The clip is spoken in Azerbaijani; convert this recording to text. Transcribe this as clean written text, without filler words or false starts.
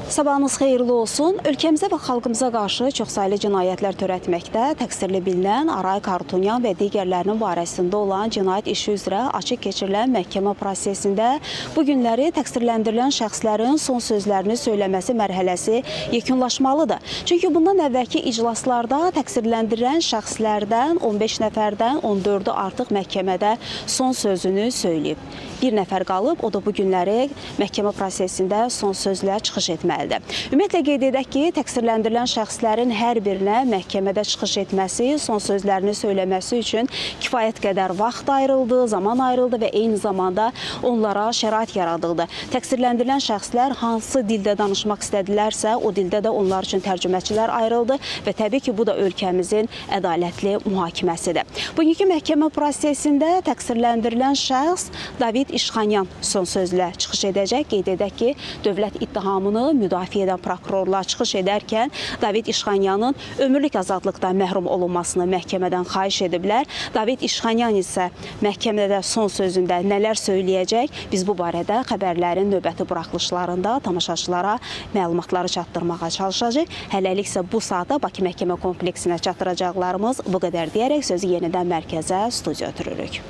Sabahınız xeyirli olsun. Ölkəmizə və xalqımıza qarşı çoxsaylı cinayətlər törətməkdə təqsirli bilinən Aray Karutunyan və digərlərinin barəsində olan cinayət işi üzrə açıq keçirilən məhkəmə prosesində bu günləri təqsirləndirilən şəxslərin son sözlərini söyləməsi mərhələsi yekunlaşmalıdır. Çünki bundan əvvəlki iclaslarda təqsirləndirilən şəxslərdən 15 nəfərdən 14-ü artıq məhkəmədə son sözünü söyləyib. Bir nəfər qalıb, o da bu günləri məhkəmə prosesində son sözlə çıxış etməlidir. Ümumiyyətlə qeyd edək ki, təqsirləndirilən şəxslərin hər birinə məhkəmədə çıxış etməsi, son sözlərini söyləməsi üçün kifayət qədər vaxt ayrıldı, zaman ayrıldı və eyni zamanda onlara şərait yaradıldı. Təqsirləndirilən şəxslər hansı dildə danışmaq istədilərsə, o dildə də onlar üçün tərcüməçilər ayrıldı və təbii ki, bu da ölkəmizin ədalətli mühakiməsidir. Bugünkü məhkəmə prosesində təqsirləndirilən şəxs David İşxanyan son sözlə çıxış edəcək. Qeyd edək ki, dövlət ittihamını müdafiə edən prokurorlar çıxış edərkən David İşxanyanın ömürlük azadlıqdan məhrum olunmasını məhkəmədən xahiş ediblər. David İşxanyan isə məhkəmədə son sözündə nələr söyləyəcək? Biz bu barədə xəbərlərin növbəti buraxılışlarında tamaşaçılara məlumatları çatdırmağa çalışacağıq. Hələlik isə bu saata Bakı Məhkəmə kompleksinə çatdıracaqlarımız bu qədər deyərək sözü yenidən mərkəzə, studiya ötürürük.